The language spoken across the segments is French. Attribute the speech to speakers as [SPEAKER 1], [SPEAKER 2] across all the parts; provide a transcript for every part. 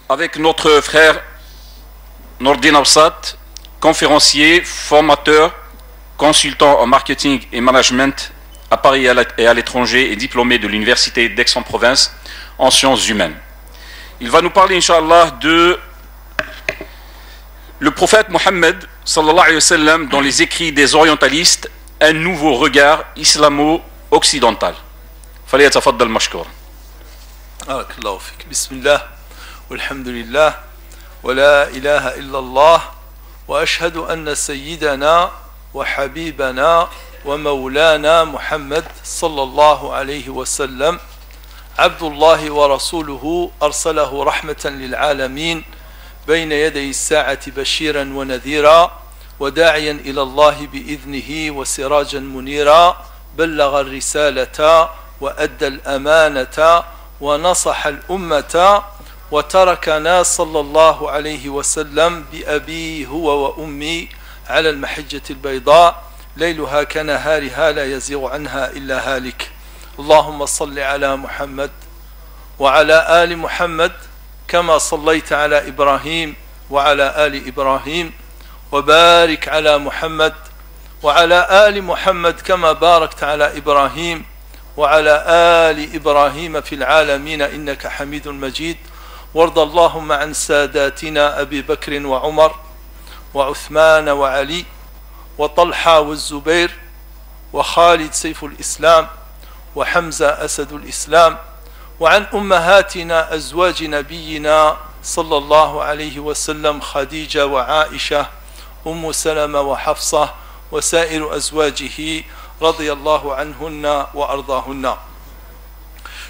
[SPEAKER 1] avec notre frère Nordin Absat, conférencier, formateur, consultant en marketing et management à Paris et à l'étranger et diplômé de l'université d'Aix-en-Provence en sciences humaines. Il va nous parler, Inch'Allah, de le prophète Mohammed sallallahu alayhi wa sallam dans les écrits des orientalistes, un nouveau regard islamo-occidental. فليتفضل مشكور.
[SPEAKER 2] بارك الله فيك. بسم الله والحمد لله ولا إله إلا الله وأشهد أن سيدنا وحبيبنا ومولانا محمد صلى الله عليه وسلم عبد الله ورسوله أرسله رحمة للعالمين بين يدي الساعة بشيرا ونذيرا وداعيا إلى الله بإذنه وسراجا منيرا بلغ الرسالة وأدى الأمانة ونصح الأمة وتركنا صلى الله عليه وسلم بأبي هو وأمي على المحجة البيضاء ليلها كنهارها لا يزيغ عنها إلا هالك. اللهم صل على محمد وعلى آل محمد كما صليت على إبراهيم وعلى آل إبراهيم وبارك على محمد وعلى آل محمد كما باركت على إبراهيم وعلى آل إبراهيم في العالمين إنك حميد مجيد. وارض اللهم عن ساداتنا أبي بكر وعمر وعثمان وعلي وطلحة والزبير وخالد سيف الإسلام وحمزة أسد الإسلام وعن أمهاتنا أزواج نبينا صلى الله عليه وسلم خديجة وعائشة أم سلمة وحفصة وسائر أزواجه رضي الله عنهن وأرضاهن.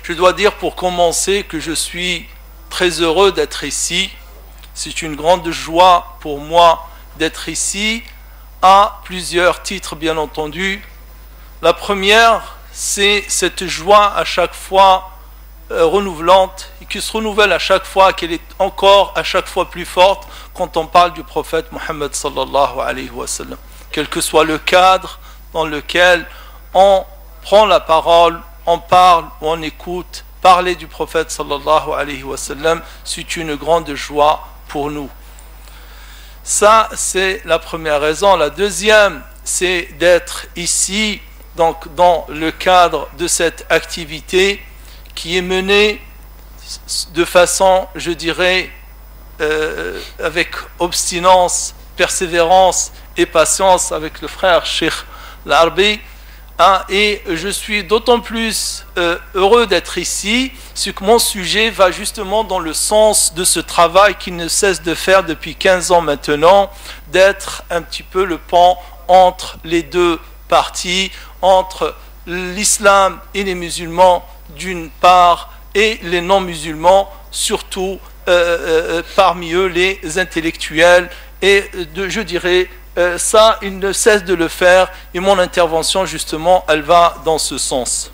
[SPEAKER 2] Je dois dire pour commencer que je suis très heureux d'être ici. C'est une grande joie pour moi d'être ici à plusieurs titres bien entendu. La première, c'est cette joie à chaque fois renouvelante et qui se renouvelle à chaque fois, qu'elle est encore à chaque fois plus forte quand on parle du prophète Mohammed sallallahu alayhi wa sallam. Quel que soit le cadre dans lequel on prend la parole, on parle ou on écoute parler du prophète sallallahu alayhi wa sallam, c'est une grande joie pour nous. Ça, c'est la première raison. La deuxième, c'est d'être ici, donc dans le cadre de cette activité qui est menée de façon, je dirais, avec obstinance, persévérance et patience avec le frère Cheikh Larbi. Et je suis d'autant plus heureux d'être ici, c'est que mon sujet va justement dans le sens de ce travail qu'il ne cesse de faire depuis 15 ans maintenant, d'être un petit peu le pont entre les deux parties, entre l'islam et les musulmans d'une part et les non-musulmans, surtout parmi eux les intellectuels, et je dirais ça, il ne cesse de le faire, et mon intervention justement, elle va dans ce sens.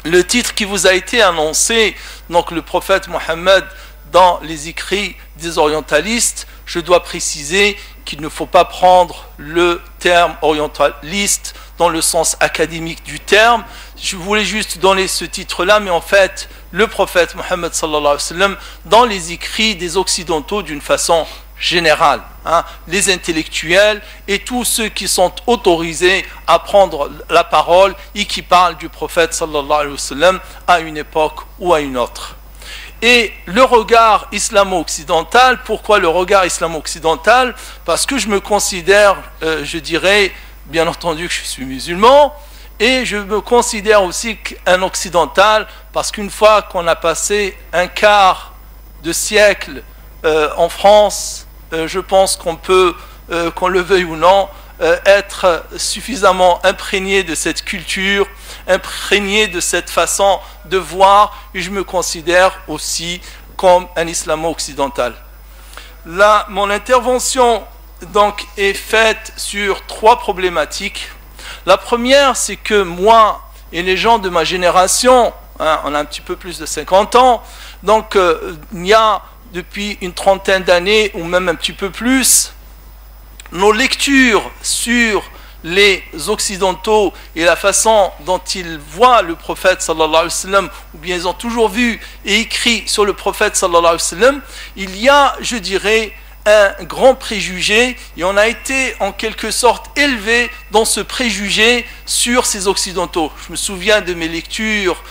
[SPEAKER 2] Le titre qui vous a été annoncé, donc le prophète Mohammed dans les écrits des orientalistes, je dois préciser qu'il ne faut pas prendre le terme orientaliste dans le sens académique du terme. Je voulais juste donner ce titre-là, mais en fait, le prophète Mohammed sallallahu alayhi wa sallam dans les écrits des occidentaux d'une façon générale, les intellectuels et tous ceux qui sont autorisés à prendre la parole et qui parlent du prophète sallallahu alayhi wa sallam à une époque ou à une autre. Et le regard islamo-occidental, pourquoi le regard islamo-occidental? Parce que je me considère, je dirais, bien entendu que je suis musulman, et je me considère aussi qu'un occidental, parce qu'une fois qu'on a passé un quart de siècle en France, je pense qu'on peut, qu'on le veuille ou non, être suffisamment imprégné de cette culture, imprégné de cette façon de voir, et je me considère aussi comme un islamo-occidental. Là, mon intervention donc est faite sur 3 problématiques. La première, c'est que moi et les gens de ma génération, on a un petit peu plus de 50 ans, donc il y a depuis une trentaine d'années ou même un petit peu plus, nos lectures sur les Occidentaux et la façon dont ils voient le prophète sallallahu alayhi wa sallam, ou bien ils ont toujours vu et écrit sur le prophète sallallahu alayhi wa sallam, il y a, je dirais, un grand préjugé, et on a été en quelque sorte élevé dans ce préjugé sur ces Occidentaux. Je me souviens de mes lectures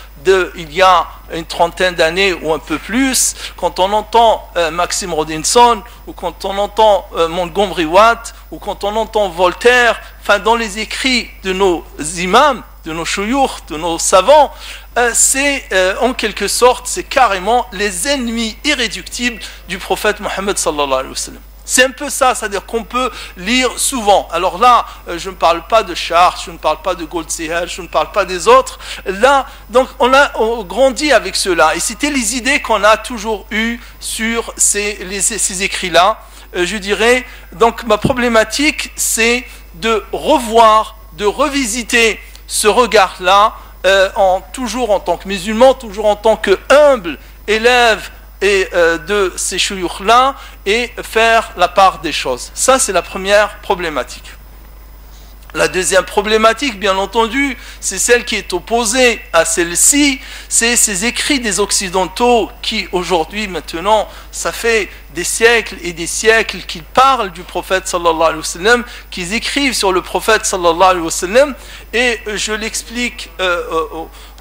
[SPEAKER 2] il y a une trentaine d'années ou un peu plus, quand on entend Maxime Rodinson, ou quand on entend Montgomery Watt, ou quand on entend Voltaire, enfin dans les écrits de nos imams, de nos chouyours, de nos savants, c'est en quelque sorte, c'est carrément les ennemis irréductibles du prophète Mohammed sallallahu alayhi wa sallam. C'est un peu ça, c'est-à-dire qu'on peut lire souvent. Alors là, je ne parle pas de Chartres, je ne parle pas de Goldsmith, je ne parle pas des autres. Là, donc on grandit avec cela. Et c'était les idées qu'on a toujours eues sur ces écrits-là. Je dirais, donc ma problématique, c'est de revoir, de revisiter ce regard-là, toujours en tant que musulman, toujours en tant que humble élève et de ces chouyours-là, et faire la part des choses. Ça, c'est la première problématique. La deuxième problématique, bien entendu, c'est celle qui est opposée à celle-ci, c'est ces écrits des Occidentaux qui, aujourd'hui, maintenant, ça fait des siècles et des siècles qu'ils parlent du prophète sallallahu alayhi wa sallam, qu'ils écrivent sur le prophète sallallahu alayhi wa sallam, et je l'explique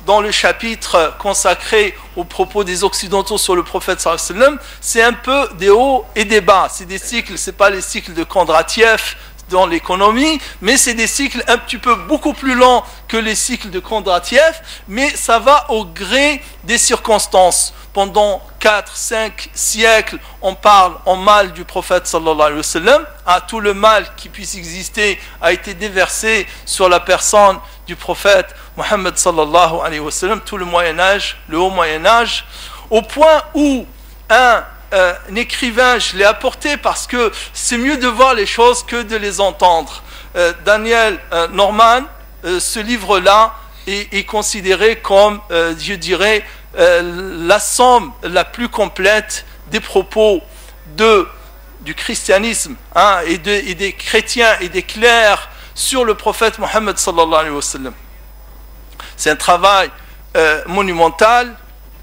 [SPEAKER 2] dans le chapitre consacré aux propos des Occidentaux sur le prophète sallallahu alayhi wa sallam, c'est un peu des hauts et des bas. C'est des cycles, c'est pas les cycles de Kondratiev dans l'économie, mais c'est des cycles un petit peu beaucoup plus lents que les cycles de Kondratiev, mais ça va au gré des circonstances. Pendant 4, 5 siècles, on parle en mal du prophète sallallahu alayhi wa sallam. Tout le mal qui puisse exister a été déversé sur la personne du prophète Mohammed sallallahu alayhi wa sallam, tout le Moyen-Âge, le haut Moyen-Âge, au point où un écrivain, je l'ai apporté parce que c'est mieux de voir les choses que de les entendre. Daniel Norman, ce livre-là est considéré comme, je dirais, la somme la plus complète des propos du christianisme et des chrétiens et des clercs sur le prophète Mohammed sallallahu alayhi wa sallam. C'est un travail monumental,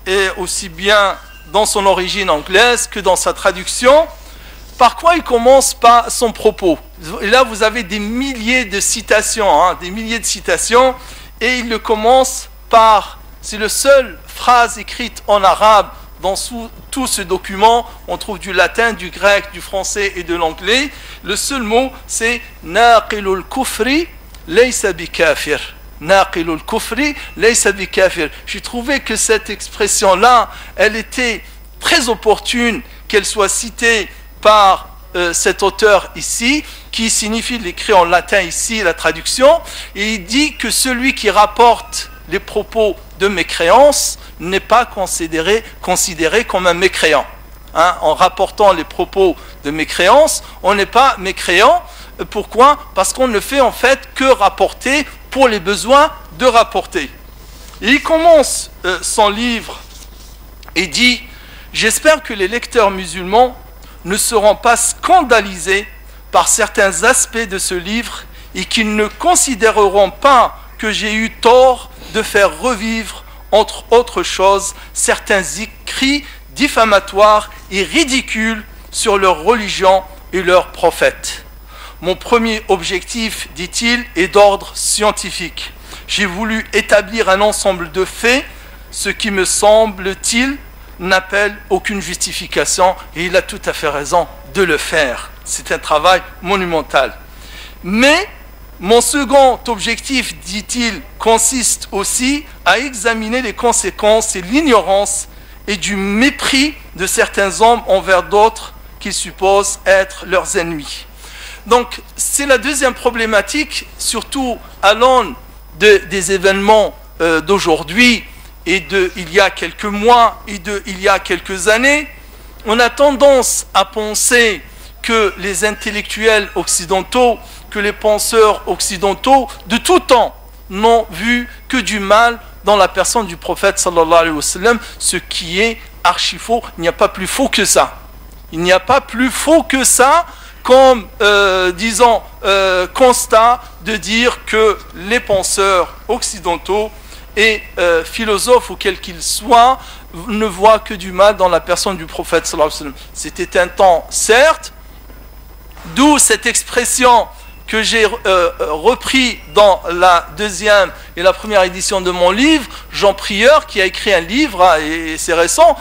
[SPEAKER 2] et aussi bien dans son origine anglaise que dans sa traduction. Par quoi il commence par son propos. Et là, vous avez des milliers de citations, et il le commence par, c'est la seule phrase écrite en arabe dans tout ce document. On trouve du latin, du grec, du français et de l'anglais. Le seul mot, c'est « naqilul kufri laysa bi kafir ». Naqilul kufri laysa bi kafir. J'ai trouvé que cette expression-là, elle était très opportune qu'elle soit citée par cet auteur ici, qui signifie l'écrit en latin ici, la traduction, et il dit que celui qui rapporte les propos de mécréance n'est pas considéré comme un mécréant. En rapportant les propos de mécréance, on n'est pas mécréant. Pourquoi ? Parce qu'on ne fait en fait que rapporter pour les besoins de rapporter. Et il commence son livre et dit « J'espère que les lecteurs musulmans ne seront pas scandalisés par certains aspects de ce livre et qu'ils ne considéreront pas que j'ai eu tort de faire revivre, entre autres choses, certains écrits diffamatoires et ridicules sur leur religion et leurs prophètes. Mon premier objectif, dit-il, est d'ordre scientifique. J'ai voulu établir un ensemble de faits, ce qui me semble-t-il n'appelle aucune justification, et il a tout à fait raison de le faire. C'est un travail monumental. Mais mon second objectif, dit-il, consiste aussi à examiner les conséquences et l'ignorance et du mépris de certains hommes envers d'autres qu'ils supposent être leurs ennemis. Donc, c'est la deuxième problématique, surtout à l'aune des événements d'aujourd'hui et il y a quelques mois et il y a quelques années. On a tendance à penser que les intellectuels occidentaux, que les penseurs occidentaux de tout temps n'ont vu que du mal dans la personne du prophète sallallahu alayhi wa sallam, ce qui est archi faux. Il n'y a pas plus faux que ça. Il n'y a pas plus faux que ça, comme, disons, constat de dire que les penseurs occidentaux et philosophes ou quels qu'ils soient ne voient que du mal dans la personne du prophète sallallahu alayhi wa sallam. C'était un temps, certes, d'où cette expression que j'ai repris dans la deuxième et la première édition de mon livre, Jean Prieur, qui a écrit un livre, et c'est récent,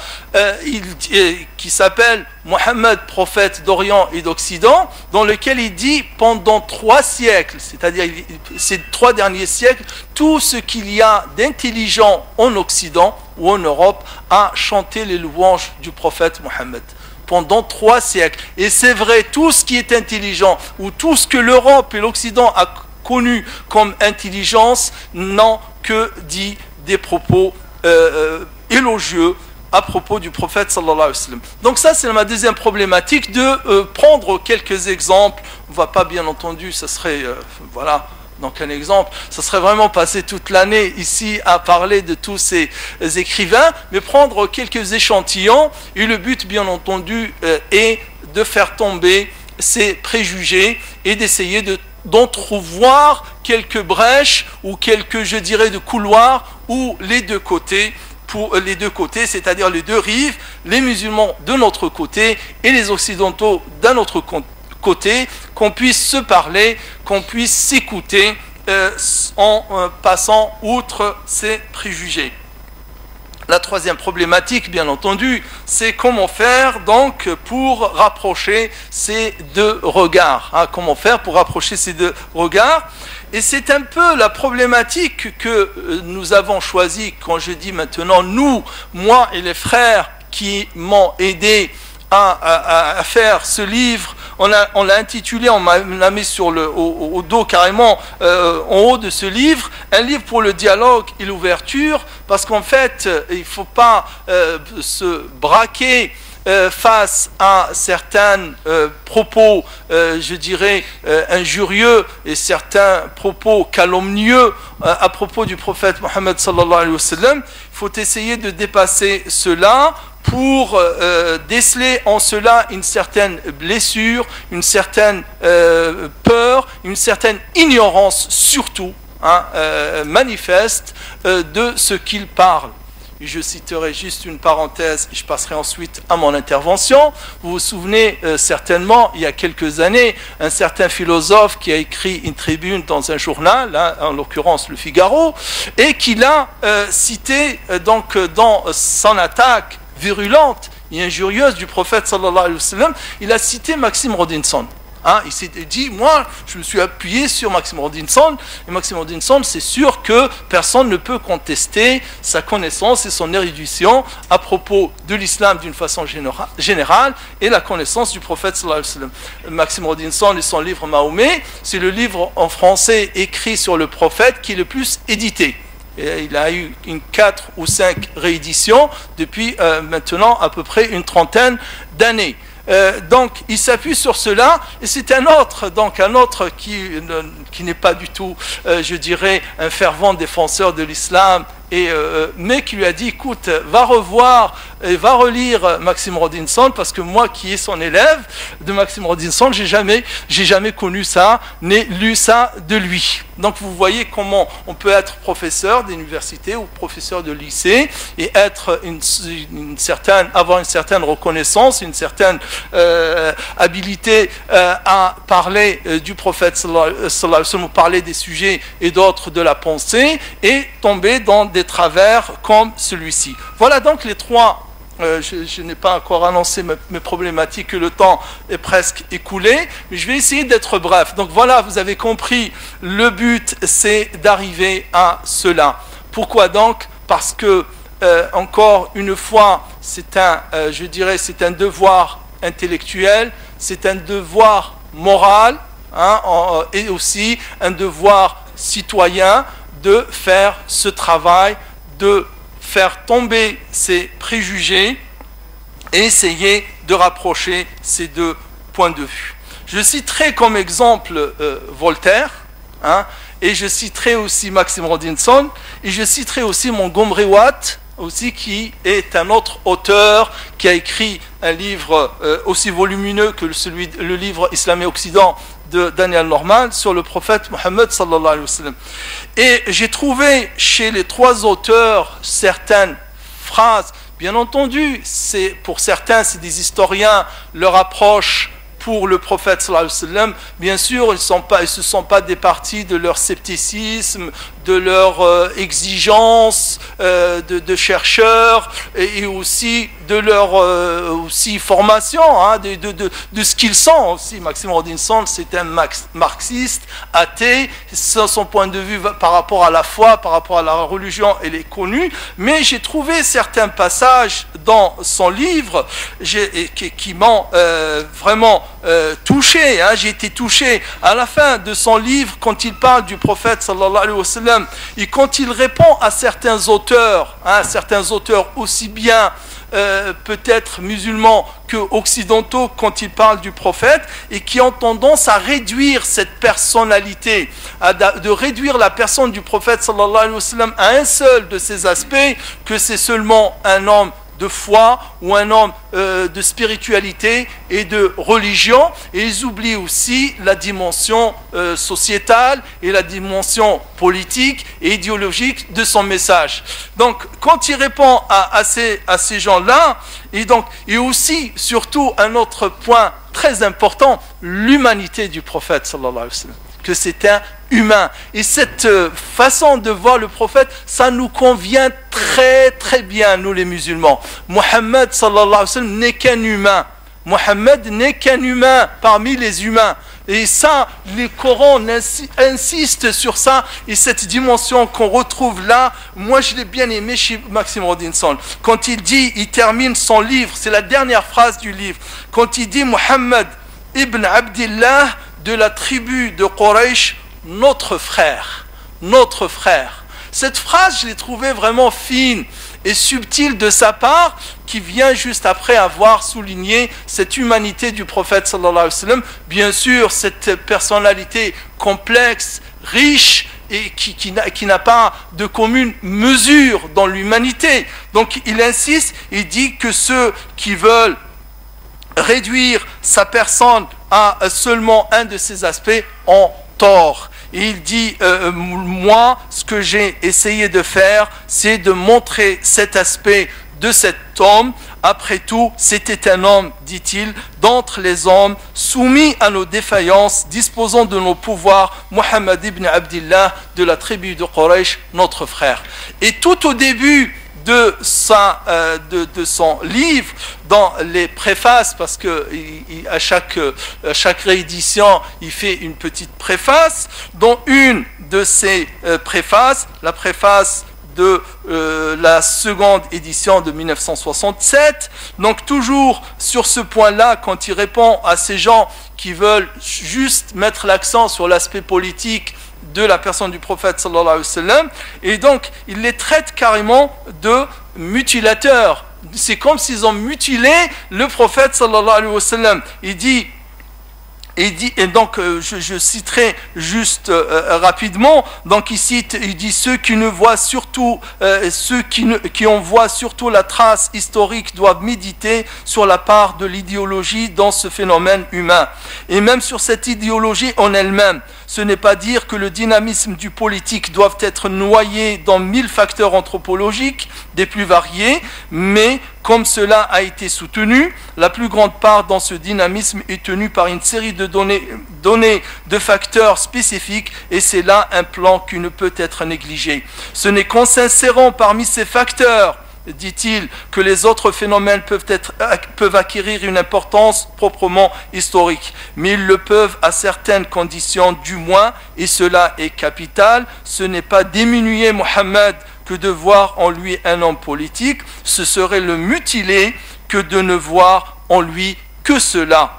[SPEAKER 2] qui s'appelle Mohammed, prophète d'Orient et d'Occident, dans lequel il dit pendant 3 siècles, c'est-à-dire ces 3 derniers siècles, tout ce qu'il y a d'intelligent en Occident ou en Europe a chanté les louanges du prophète Mohammed. Pendant 3 siècles. Et c'est vrai, tout ce qui est intelligent, ou tout ce que l'Europe et l'Occident a connu comme intelligence, n'ont que dit des propos élogieux à propos du prophète sallallahu alayhi wa sallam. Donc ça, c'est ma deuxième problématique, de prendre quelques exemples. On ne va pas, bien entendu, ça serait, voilà, donc un exemple, ça serait vraiment passer toute l'année ici à parler de tous ces écrivains, mais prendre quelques échantillons, et le but bien entendu est de faire tomber ces préjugés et d'essayer d'entrevoir quelques brèches ou quelques, je dirais, de couloirs où les deux côtés, c'est-à-dire les deux rives, les musulmans de notre côté et les occidentaux d'un autre côté, qu'on puisse se parler, qu'on puisse s'écouter en passant outre ces préjugés. La troisième problématique, bien entendu, c'est comment faire donc pour rapprocher ces deux regards. Comment faire pour rapprocher ces deux regards? Et c'est un peu la problématique que nous avons choisie, quand je dis maintenant nous, moi et les frères qui m'ont aidé à faire ce livre. On l'a intitulé, on l'a mis sur au dos carrément, en haut de ce livre, un livre pour le dialogue et l'ouverture, parce qu'en fait, il ne faut pas se braquer face à certains propos, je dirais, injurieux et certains propos calomnieux à propos du prophète Mohammed sallallahu alayhi wa sallam. Il faut essayer de dépasser cela pour déceler en cela une certaine blessure, une certaine peur, une certaine ignorance surtout, manifeste de ce qu'il parle. Je citerai juste une parenthèse, je passerai ensuite à mon intervention. Vous vous souvenez certainement, il y a quelques années, un certain philosophe qui a écrit une tribune dans un journal, en l'occurrence Le Figaro, et qui l'a cité donc dans son attaque virulente et injurieuse du prophète sallallahu alayhi wa sallam, il a cité Maxime Rodinson. Il s'est dit, moi, je me suis appuyé sur Maxime Rodinson, et Maxime Rodinson, c'est sûr que personne ne peut contester sa connaissance et son érudition à propos de l'islam d'une façon générale, et la connaissance du prophète sallallahu alayhi wa sallam. Maxime Rodinson et son livre Mahomet, c'est le livre en français écrit sur le prophète qui est le plus édité. Et il a eu 4 ou 5 rééditions depuis maintenant à peu près une trentaine d'années. Donc il s'appuie sur cela, et c'est un autre qui n'est pas du tout, je dirais, un fervent défenseur de l'islam, mais qui lui a dit, écoute, va revoir et va relire Maxime Rodinson, parce que moi qui est son élève de Maxime Rodinson, j'ai jamais connu ça, ni lu ça de lui. Donc vous voyez comment on peut être professeur d'université ou professeur de lycée et être avoir une certaine reconnaissance, une certaine habilité à parler du prophète sallallahu alayhi wa sallam, ou parler des sujets et d'autres de la pensée, et tomber dans des travers comme celui-ci. Voilà donc les trois. Je n'ai pas encore annoncé mes problématiques, que le temps est presque écoulé, mais je vais essayer d'être bref. Donc voilà, vous avez compris, le but c'est d'arriver à cela. Pourquoi donc? Parce que, encore une fois, c'est un devoir intellectuel, c'est un devoir moral, et aussi un devoir citoyen de faire ce travail, de faire tomber ces préjugés et essayer de rapprocher ces deux points de vue. Je citerai comme exemple Voltaire, et je citerai aussi Maxime Rodinson, et je citerai aussi Montgomery Watt, aussi, qui est un autre auteur qui a écrit un livre aussi volumineux que le livre Islam et Occident de Daniel Norman sur le prophète Mohammed sallallahu alayhi wa sallam. Et j'ai trouvé chez les trois auteurs certaines phrases, bien entendu, pour certains, c'est des historiens, leur approche pour le prophète sallallahu alayhi wa sallam, bien sûr, ils ne se sont pas départis de leur scepticisme, de leur exigence de chercheurs, et aussi de leur aussi formation, hein, de ce qu'ils sont aussi. Maxime Rodinson, c'est un marxiste, athée, son point de vue par rapport à la foi, par rapport à la religion, elle est connue, mais j'ai trouvé certains passages dans son livre qui m'ont vraiment touché, hein. J'ai été touché à la fin de son livre quand il parle du prophète sallallahu alayhi wa sallam, et quand il répond à certains auteurs, hein, certains auteurs aussi bien peut-être musulmans que occidentaux, quand ils parlent du prophète, et qui ont tendance à réduire cette personnalité, de réduire la personne du prophète sallallahu alayhi wa sallam à un seul de ces aspects, que c'est seulement un homme de foi ou un homme de spiritualité et de religion, et ils oublient aussi la dimension sociétale et la dimension politique et idéologique de son message. Donc quand il répond à ces gens-là, et aussi surtout un autre point très important, l'humanité du prophète sallallahu alayhi wa sallam, que c'est un humain. Et cette façon de voir le prophète, ça nous convient très très bien, nous les musulmans. Mohammed sallallahu alayhi wa sallam n'est qu'un humain. Mohammed n'est qu'un humain parmi les humains. Et ça, les Corans insistent sur ça, et cette dimension qu'on retrouve là, moi je l'ai bien aimé chez Maxime Rodinson. Quand il termine son livre, c'est la dernière phrase du livre, quand il dit Mohammed ibn Abdillah de la tribu de Quraysh, notre frère, notre frère. Cette phrase, je l'ai trouvée vraiment fine et subtile de sa part, qui vient juste après avoir souligné cette humanité du prophète sallallahu alayhi wa sallam. Bien sûr, cette personnalité complexe, riche, et qui n'a pas de commune mesure dans l'humanité. Donc il insiste, il dit que ceux qui veulent réduire sa personne à seulement un de ces aspects ont tort. Et il dit, moi, ce que j'ai essayé de faire, c'est de montrer cet aspect de cet homme. Après tout, c'était un homme, dit-il, d'entre les hommes, soumis à nos défaillances, disposant de nos pouvoirs, Mohammed ibn Abdillah, de la tribu de Quraysh, notre frère. Et tout au début de son livre, dans les préfaces, parce que à chaque réédition, il fait une petite préface, dont une de ces préfaces, la préface de la seconde édition de 1967, donc toujours sur ce point-là, quand il répond à ces gens qui veulent juste mettre l'accent sur l'aspect politique de la personne du prophète sallallahu alayhi wa sallam, et donc il les traite carrément de mutilateurs. C'est comme s'ils ont mutilé le prophète sallallahu alayhi wa sallam. Il dit, et donc je citerai juste rapidement, donc il dit ceux qui ne voient surtout, ceux qui en voient surtout la trace historique doivent méditer sur la part de l'idéologie dans ce phénomène humain, et même sur cette idéologie en elle-même. Ce n'est pas dire que le dynamisme du politique doit être noyé dans 1000 facteurs anthropologiques des plus variés, mais comme cela a été soutenu, la plus grande part dans ce dynamisme est tenue par une série de données de facteurs spécifiques, et c'est là un plan qui ne peut être négligé. Ce n'est qu'en s'insérant parmi ces facteurs, dit-il, que les autres phénomènes peuvent acquérir une importance proprement historique, mais ils le peuvent à certaines conditions du moins, et cela est capital. Ce n'est pas diminuer Mohammed que de voir en lui un homme politique, ce serait le mutiler que de ne voir en lui que cela.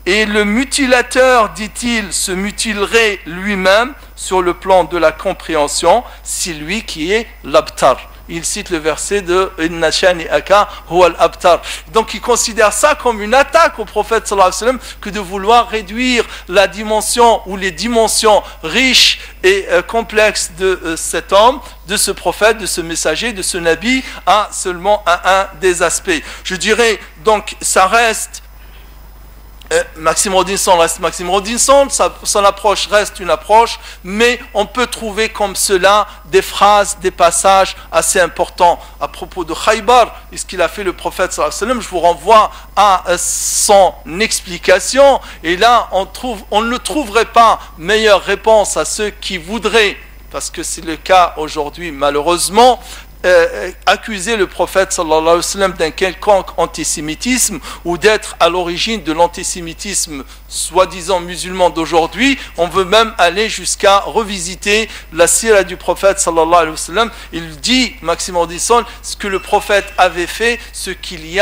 [SPEAKER 2] Et le mutilateur, dit-il, se mutilerait lui-même sur le plan de la compréhension, c'est lui qui est l'abtar. il cite le verset de Inna shani'aka huwa al-abtar. Donc il considère ça comme une attaque au prophète sallallahu alayhi wa sallam que de vouloir réduire la dimension ou les dimensions riches et complexes de cet homme, de ce prophète, de ce messager, de ce nabi à seulement un des aspects. Je dirais donc ça reste Maxime Rodinson reste Maxime Rodinson, son approche reste une approche, mais on peut trouver comme cela des phrases, des passages assez importants à propos de Khaybar et ce qu'il a fait le prophète sallallahu alayhi wa sallam. Je vous renvoie à son explication et là on ne trouverait pas meilleure réponse à ceux qui voudraient, parce que c'est le cas aujourd'hui malheureusement, accuser le prophète sallallahu alayhi wa sallam d'un quelconque antisémitisme ou d'être à l'origine de l'antisémitisme soi-disant musulman d'aujourd'hui. On veut même aller jusqu'à revisiter la sira du prophète sallallahu alayhi wa sallam. Il dit, Maxime Rodinson, ce que le prophète avait fait, ce qu'il y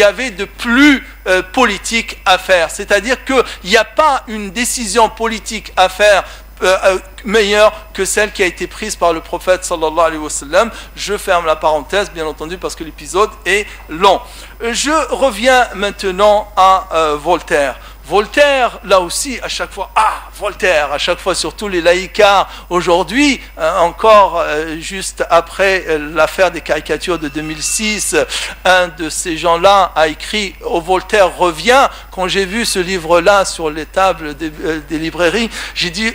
[SPEAKER 2] avait de plus politique à faire. C'est-à-dire qu'il n'y a pas une décision politique à faire meilleure que celle qui a été prise par le prophète sallallahu alayhi wa sallam. Je ferme la parenthèse bien entendu parce que l'épisode est long. Je reviens maintenant à Voltaire. Voltaire, là aussi, à chaque fois, Voltaire, à chaque fois, surtout les laïcards aujourd'hui, encore juste après l'affaire des caricatures de 2006, un de ces gens-là a écrit « Oh, Voltaire revient ». Quand j'ai vu ce livre-là sur les tables des librairies, j'ai dit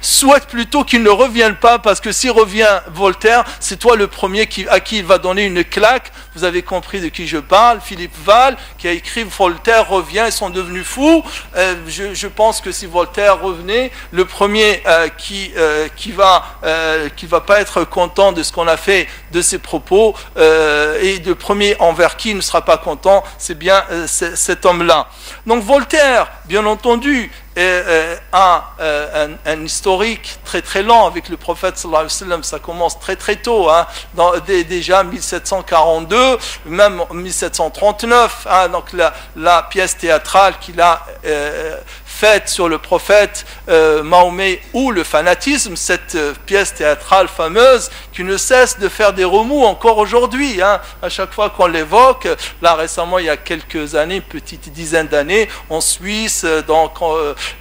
[SPEAKER 2] souhaite plutôt qu'il ne revienne pas, parce que s'il revient Voltaire, c'est toi le premier à qui il va donner une claque. Vous avez compris de qui je parle, Philippe Val, qui a écrit Voltaire revient, ils sont devenus fous. Je pense que si Voltaire revenait, le premier qui va pas être content de ce qu'on a fait de ses propos, et le premier envers qui il ne sera pas content, c'est bien cet homme-là. Donc Voltaire, bien entendu, un historique très très lent avec le prophète sallallahu alayhi wa sallam. Ça commence très très tôt, déjà 1742, même 1739, donc la pièce théâtrale qu'il a faite sur le prophète Mahomet ou le fanatisme, cette pièce théâtrale fameuse qui ne cesse de faire des remous encore aujourd'hui, à chaque fois qu'on l'évoque. Là récemment, il y a quelques années, une petite dizaine d'années, en Suisse, donc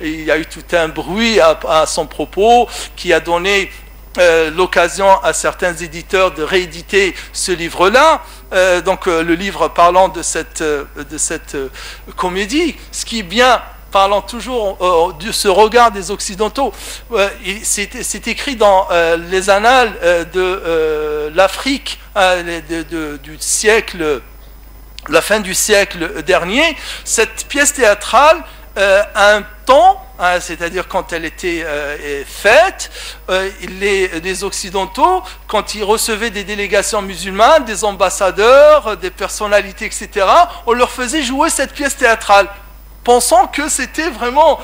[SPEAKER 2] il y a eu tout un bruit à son propos qui a donné l'occasion à certains éditeurs de rééditer ce livre-là, donc le livre parlant de cette comédie, ce qui est bien, parlant toujours de ce regard des Occidentaux. C'est écrit dans les annales de l'Afrique du siècle, la fin du siècle dernier. Cette pièce théâtrale, un temps, c'est-à-dire quand elle était faite, les Occidentaux, quand ils recevaient des délégations musulmanes, des ambassadeurs, des personnalités, etc., on leur faisait jouer cette pièce théâtrale, pensant que c'était vraiment...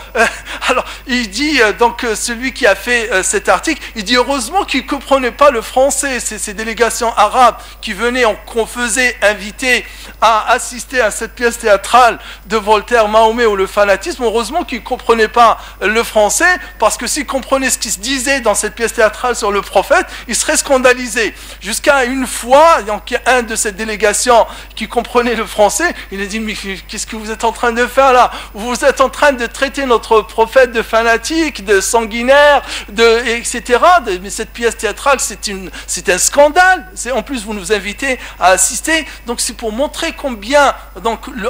[SPEAKER 2] alors, il dit, donc, celui qui a fait cet article, il dit, heureusement qu'il ne comprenait pas le français, ces délégations arabes qui venaient, qu'on faisait inviter à assister à cette pièce théâtrale de Voltaire, Mahomet ou le fanatisme. Heureusement qu'ils ne comprenaient pas le français, parce que s'ils comprenaient ce qui se disait dans cette pièce théâtrale sur le prophète, ils seraient scandalisés. Jusqu'à une fois, donc, il y a un de cette délégation qui comprenait le français, il a dit, mais qu'est-ce que vous êtes en train de faire là? Vous êtes en train de traiter notre prophète de fanatique, de sanguinaire, etc. Mais cette pièce théâtrale, c'est un scandale. En plus, vous nous invitez à assister. Donc, c'est pour montrer combien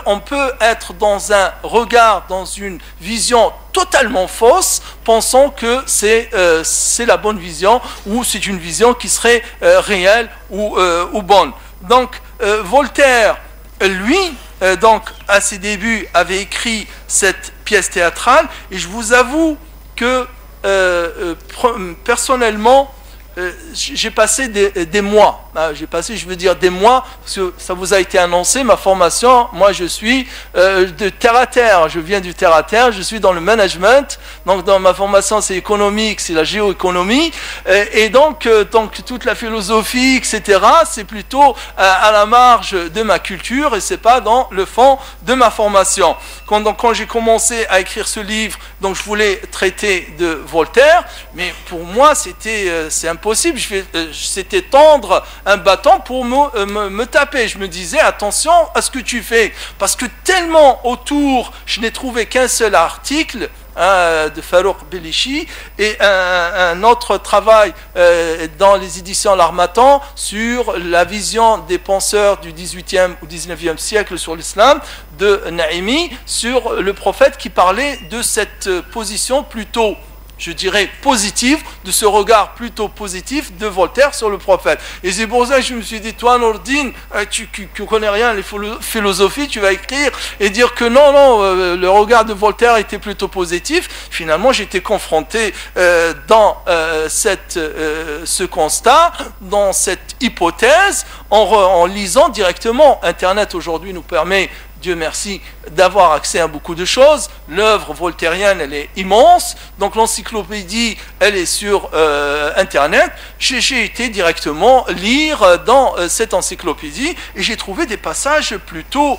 [SPEAKER 2] on peut être dans un regard, dans une vision totalement fausse, pensant que c'est la bonne vision, ou c'est une vision qui serait réelle ou bonne. Donc, Voltaire, lui, donc à ses débuts, avait écrit cette pièce théâtrale, et je vous avoue que personnellement, j'ai passé des mois j'ai passé, je veux dire des mois, parce que ça vous a été annoncé, ma formation, moi je suis de terre à terre, je viens du terre à terre, je suis dans le management, donc dans ma formation c'est économique, c'est la géoéconomie, et donc toute la philosophie, etc., c'est plutôt à la marge de ma culture, et c'est pas dans le fond de ma formation. Quand j'ai commencé à écrire ce livre, donc je voulais traiter de Voltaire, mais pour moi c'est impossible, c'était tendre un bâton pour me taper. Je me disais attention à ce que tu fais, parce que tellement autour, je n'ai trouvé qu'un seul article de Farouk Belichi et un autre travail dans les éditions L'Harmattan sur la vision des penseurs du 18e ou 19e siècle sur l'islam de Naïmi, sur le prophète, qui parlait de cette position plutôt, je dirais, positive, de ce regard plutôt positif de Voltaire sur le prophète. Et c'est pour ça que je me suis dit, toi Nourdine, tu connais rien à la philosophie, tu vas écrire et dire que non, le regard de Voltaire était plutôt positif. Finalement, j'étais confronté dans ce constat, dans cette hypothèse, en lisant directement. Internet aujourd'hui nous permet, Dieu merci, d'avoir accès à beaucoup de choses. L'œuvre voltairienne, elle est immense. Donc l'encyclopédie, elle est sur Internet. J'ai été directement lire dans cette encyclopédie et j'ai trouvé des passages plutôt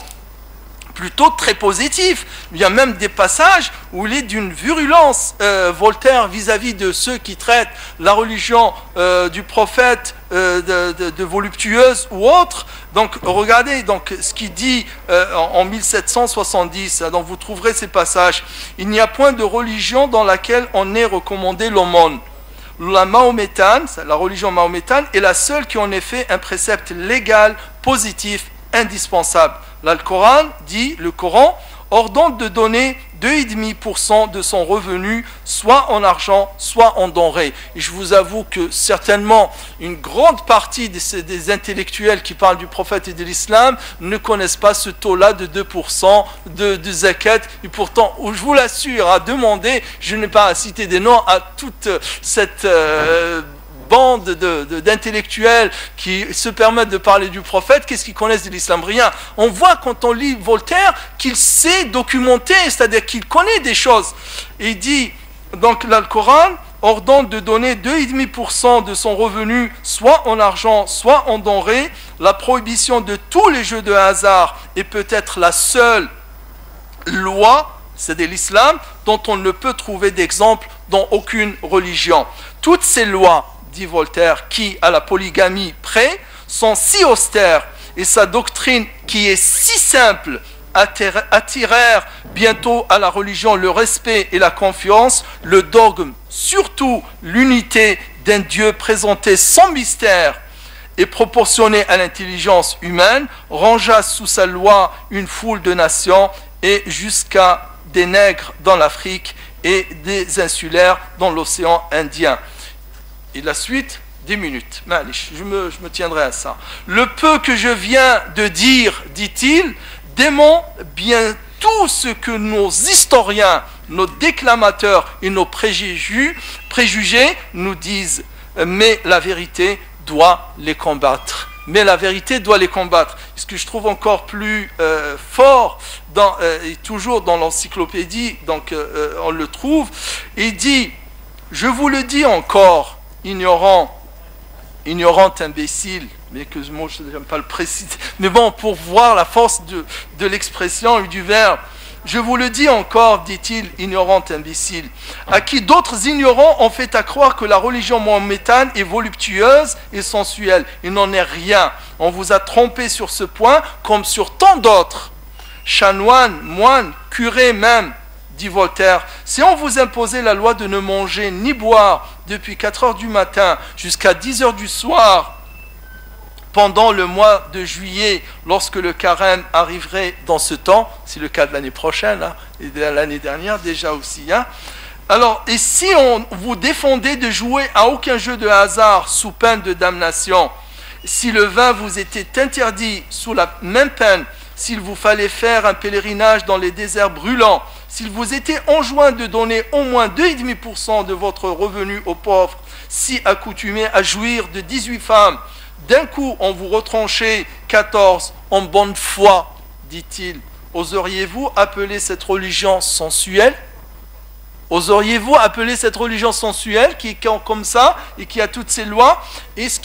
[SPEAKER 2] très positif. Il y a même des passages où il est d'une virulence, Voltaire, vis-à-vis de ceux qui traitent la religion du prophète de voluptueuse ou autre. Donc regardez donc ce qu'il dit en 1770, donc vous trouverez ces passages. Il n'y a point de religion dans laquelle on ait recommandé l'aumône. La mahométane, la religion mahométane, est la seule qui en ait fait un précepte légal, positif, indispensable. Là, le Coran ordonne de donner 2,5% de son revenu, soit en argent, soit en denrées. Et je vous avoue que certainement une grande partie des intellectuels qui parlent du prophète et de l'islam ne connaissent pas ce taux-là de 2% de zakat. Et pourtant, je vous l'assure, à demander, je n'ai pas à citer des noms, à toute cette bande d'intellectuels qui se permettent de parler du prophète, qu'est-ce qu'ils connaissent de l'islam? Rien. On voit quand on lit Voltaire qu'il sait documenter, c'est-à-dire qu'il connaît des choses. Et il dit, donc là, le Coran ordonne de donner 2,5% de son revenu, soit en argent, soit en denrées. La prohibition de tous les jeux de hasard est peut-être la seule loi, c'est-à-dire l'islam, dont on ne peut trouver d'exemple dans aucune religion. Toutes ces lois, dit Voltaire, qui, à la polygamie près, sont si austères, et sa doctrine, qui est si simple, attirèrent bientôt à la religion le respect et la confiance, le dogme, surtout l'unité d'un Dieu présenté sans mystère et proportionné à l'intelligence humaine, rangea sous sa loi une foule de nations, et jusqu'à des nègres dans l'Afrique et des insulaires dans l'océan Indien. Et la suite, 10 minutes. Je me tiendrai à ça. Le peu que je viens de dire, dit-il, démontre bien tout ce que nos historiens, nos déclamateurs et nos préjugés nous disent. Mais la vérité doit les combattre. Mais la vérité doit les combattre. Ce que je trouve encore plus fort, et toujours dans l'encyclopédie, donc on le trouve, il dit, je vous le dis encore, ignorant imbécile, mais que moi je n'aime pas le préciser, mais bon, pour voir la force de l'expression et du verbe, je vous le dis encore, dit-il, ignorant imbécile, à qui d'autres ignorants ont fait à croire que la religion mahométane est voluptueuse et sensuelle. Il n'en est rien. On vous a trompé sur ce point, comme sur tant d'autres. Chanoines, moines, curés même, dit Voltaire, si on vous imposait la loi de ne manger ni boire depuis 4 heures du matin jusqu'à 10 heures du soir, pendant le mois de juillet, lorsque le carême arriverait dans ce temps, c'est le cas de l'année prochaine, hein, et de l'année dernière déjà aussi, hein. Alors, et si on vous défendait de jouer à aucun jeu de hasard sous peine de damnation, si le vin vous était interdit sous la même peine, s'il vous fallait faire un pèlerinage dans les déserts brûlants, s'il vous était enjoint de donner au moins 2,5% de votre revenu aux pauvres, si accoutumés à jouir de 18 femmes, d'un coup on vous retranchez 14 en bonne foi, dit-il, oseriez-vous appeler cette religion sensuelle? Oseriez-vous appeler cette religion sensuelle qui est comme ça et qui a toutes ces lois? Et ce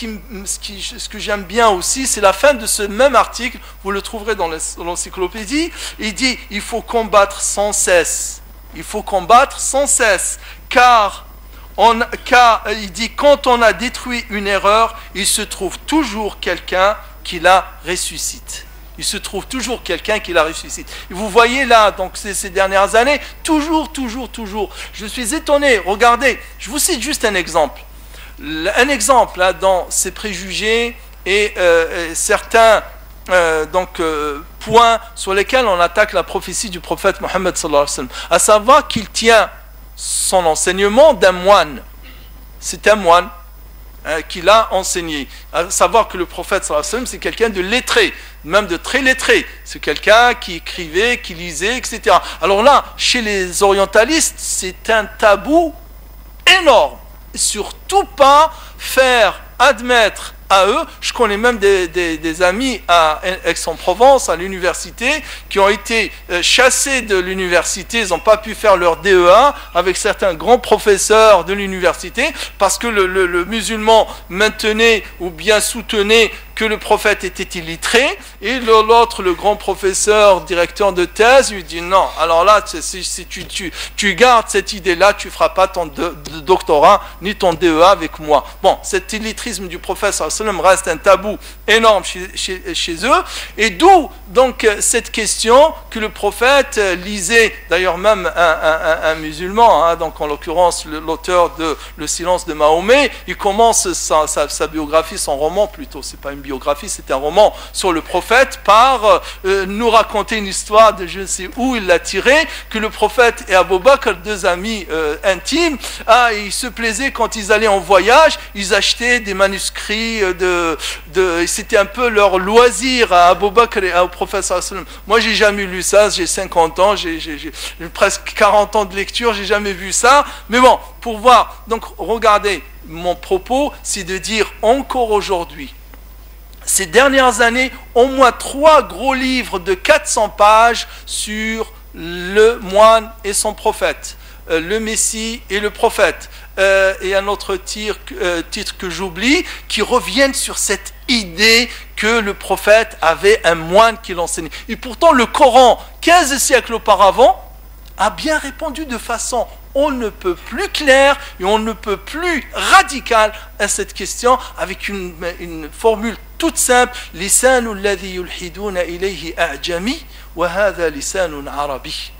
[SPEAKER 2] que j'aime bien aussi, c'est la fin de ce même article, vous le trouverez dans l'encyclopédie. Il dit, il faut combattre sans cesse. Il faut combattre sans cesse, car il dit, quand on a détruit une erreur, il se trouve toujours quelqu'un qui la ressuscite. Il se trouve toujours quelqu'un qui la ressuscite. Et vous voyez là, donc ces dernières années, toujours. Je suis étonné. Regardez, je vous cite juste un exemple. Un exemple là, dans ces préjugés et certains points sur lesquels on attaque la prophétie du prophète Mohammed sallallahu alayhi wa sallam, à savoir qu'il tient son enseignement d'un moine. C'est un moine qui l'a enseigné. À savoir que le prophète sallallahu alayhi wa sallam, c'est quelqu'un de lettré, même de très lettré. C'est quelqu'un qui écrivait, qui lisait, etc. Alors là, chez les orientalistes, c'est un tabou énorme. Surtout pas faire admettre à eux, je connais même des amis à Aix-en-Provence, à l'université, qui ont été chassés de l'université, ils n'ont pas pu faire leur DEA avec certains grands professeurs de l'université, parce que le musulman maintenait ou bien soutenait que le prophète était illettré, et l'autre, le grand professeur, directeur de thèse, lui dit non, alors là, si tu gardes cette idée-là, tu ne feras pas ton doctorat ni ton DEA avec moi. Bon, cet illettrisme du prophète reste un tabou énorme chez eux, et d'où donc cette question que le prophète lisait, d'ailleurs même un musulman, hein, donc en l'occurrence l'auteur de Le silence de Mahomet, il commence sa biographie, son roman plutôt, c'est pas une biographie, c'est un roman sur le prophète, par nous raconter une histoire de je ne sais où il l'a tiré, que le prophète et Abu Bakr, deux amis intimes, ils se plaisaient quand ils allaient en voyage, ils achetaient des manuscrits c'était un peu leur loisir à Abu Bakr et au prophète sallallahu alayhi wa sallam. Moi j'ai jamais lu ça, j'ai 50 ans, j'ai presque 40 ans de lecture, j'ai jamais vu ça, mais bon, pour voir, donc regardez, mon propos c'est de dire encore aujourd'hui, ces dernières années, au moins 3 gros livres de 400 pages sur le moine et son prophète, le Messie et le prophète, et un autre titre que j'oublie, qui reviennent sur cette idée que le prophète avait un moine qui l'enseignait. Et pourtant le Coran, 15 siècles auparavant, a bien répondu de façon on ne peut plus claire et on ne peut plus radicale à cette question, avec une formule toute simple, lisanul ladhi yulhiduna ilayhi a'jami wa hadha lisanun arabi.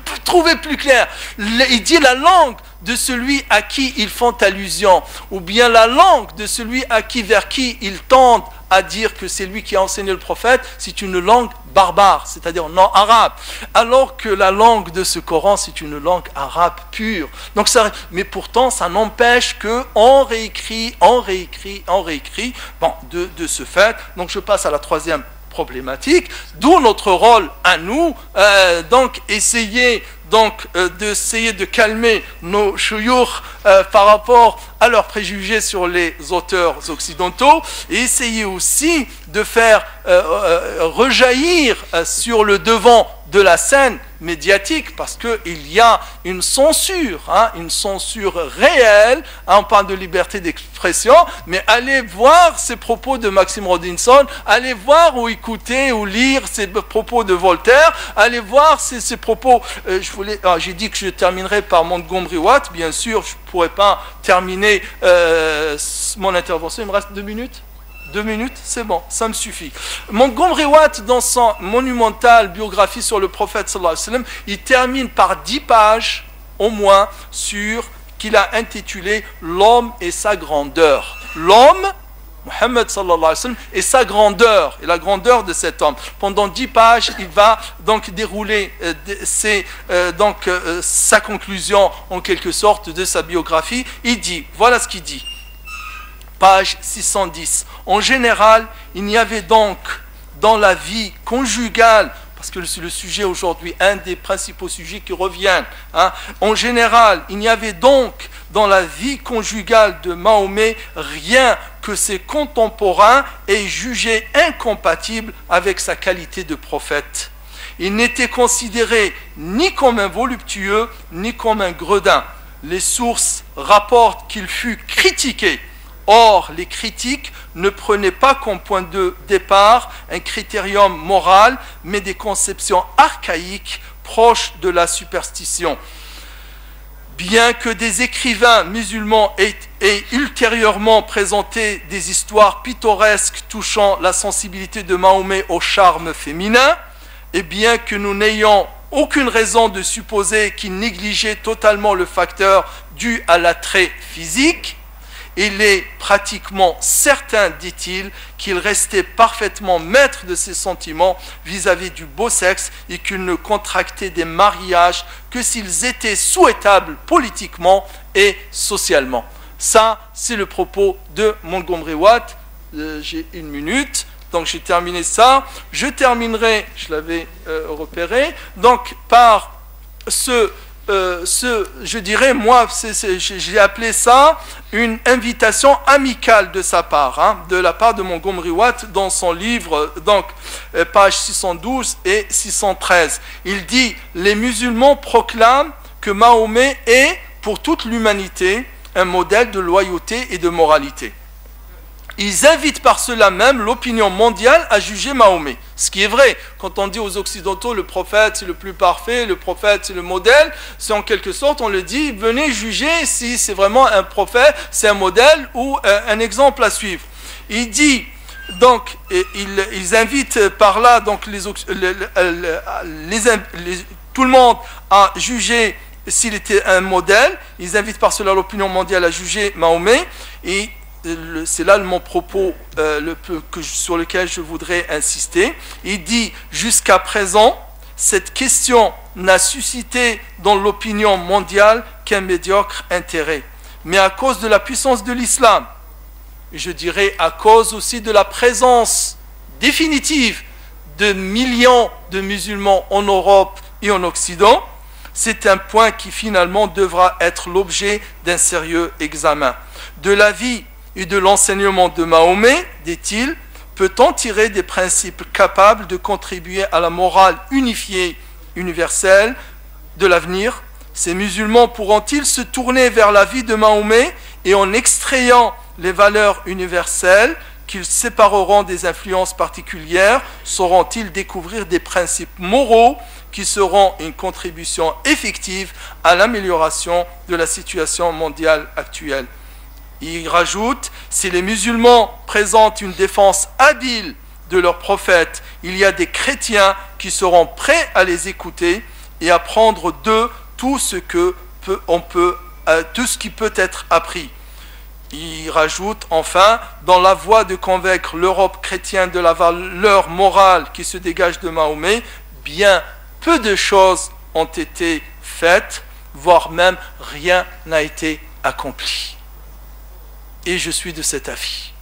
[SPEAKER 2] Vous ne trouvez plus clair. Il dit la langue de celui à qui ils font allusion, ou bien la langue de celui vers qui ils tendent à dire que c'est lui qui a enseigné le prophète, c'est une langue barbare, c'est-à-dire non arabe, alors que la langue de ce Coran, c'est une langue arabe pure. Donc mais pourtant, ça n'empêche qu'on réécrit, bon, de ce fait. Donc je passe à la troisième problématique, d'où notre rôle à nous, donc essayer de calmer nos chouyours par rapport à leurs préjugés sur les auteurs occidentaux, et essayer aussi de faire rejaillir sur le devant de la scène médiatique, parce qu'il y a une censure réelle, on parle de liberté d'expression, mais allez voir ces propos de Maxime Rodinson, allez voir ou écouter ou lire ces propos de Voltaire, allez voir ces propos, j'ai dit que je terminerai par Montgomery Watt, bien sûr, je ne pourrais pas terminer mon intervention, il me reste 2 minutes. 2 minutes, c'est bon, ça me suffit. Montgomery Watt, dans son monumentale biographie sur le prophète sallallahu alayhi wa sallam, il termine par 10 pages au moins qu'il a intitulé L'homme et sa grandeur. L'homme, Mohammed sallallahu alayhi wa sallam, et sa grandeur, et la grandeur de cet homme. Pendant 10 pages, il va donc dérouler sa conclusion en quelque sorte de sa biographie. Il dit, voilà ce qu'il dit. Page 610. En général, il n'y avait donc dans la vie conjugale, parce que c'est le sujet aujourd'hui, un des principaux sujets qui reviennent, en général, il n'y avait donc dans la vie conjugale de Mahomet rien que ses contemporains aient jugé incompatible avec sa qualité de prophète. Il n'était considéré ni comme un voluptueux, ni comme un gredin. Les sources rapportent qu'il fut critiqué. Or, les critiques ne prenaient pas comme point de départ un critérium moral, mais des conceptions archaïques proches de la superstition. Bien que des écrivains musulmans aient ultérieurement présenté des histoires pittoresques touchant la sensibilité de Mahomet au charme féminin, et bien que nous n'ayons aucune raison de supposer qu'il négligeait totalement le facteur dû à l'attrait physique, il est pratiquement certain, dit-il, qu'il restait parfaitement maître de ses sentiments vis-à-vis du beau sexe et qu'il ne contractait des mariages que s'ils étaient souhaitables politiquement et socialement. Ça, c'est le propos de Montgomery Watt. J'ai 1 minute, donc j'ai terminé ça. Je terminerai, je l'avais repéré, donc par je dirais, moi, j'ai appelé ça une invitation amicale de sa part, de la part de Montgomery Watt dans son livre, donc pages 612 et 613. Il dit « Les musulmans proclament que Mahomet est, pour toute l'humanité, un modèle de loyauté et de moralité. Ils invitent par cela même l'opinion mondiale à juger Mahomet. » Ce qui est vrai, quand on dit aux Occidentaux le prophète c'est le plus parfait, le prophète c'est le modèle, c'est en quelque sorte, on le dit, venez juger si c'est vraiment un prophète, c'est un modèle ou un exemple à suivre. Il dit, donc, ils invitent par là donc tout le monde à juger s'il était un modèle, ils invitent par cela l'opinion mondiale à juger Mahomet, et c'est là mon propos sur lequel je voudrais insister. Il dit « Jusqu'à présent, cette question n'a suscité dans l'opinion mondiale qu'un médiocre intérêt. Mais à cause de la puissance de l'islam, je dirais à cause aussi de la présence définitive de millions de musulmans en Europe et en Occident, c'est un point qui finalement devra être l'objet d'un sérieux examen. De la vie et de l'enseignement de Mahomet, dit-il, peut-on tirer des principes capables de contribuer à la morale unifiée, universelle de l'avenir? Ces musulmans pourront-ils se tourner vers la vie de Mahomet et en extrayant les valeurs universelles qu'ils sépareront des influences particulières, sauront-ils découvrir des principes moraux qui seront une contribution effective à l'amélioration de la situation mondiale actuelle? Il rajoute, si les musulmans présentent une défense habile de leur prophète, il y a des chrétiens qui seront prêts à les écouter et à prendre d'eux tout ce qui peut être appris. Il rajoute enfin, dans la voie de convaincre l'Europe chrétienne de la valeur morale qui se dégage de Mahomet, bien peu de choses ont été faites, voire même rien n'a été accompli. Et je suis de cet avis.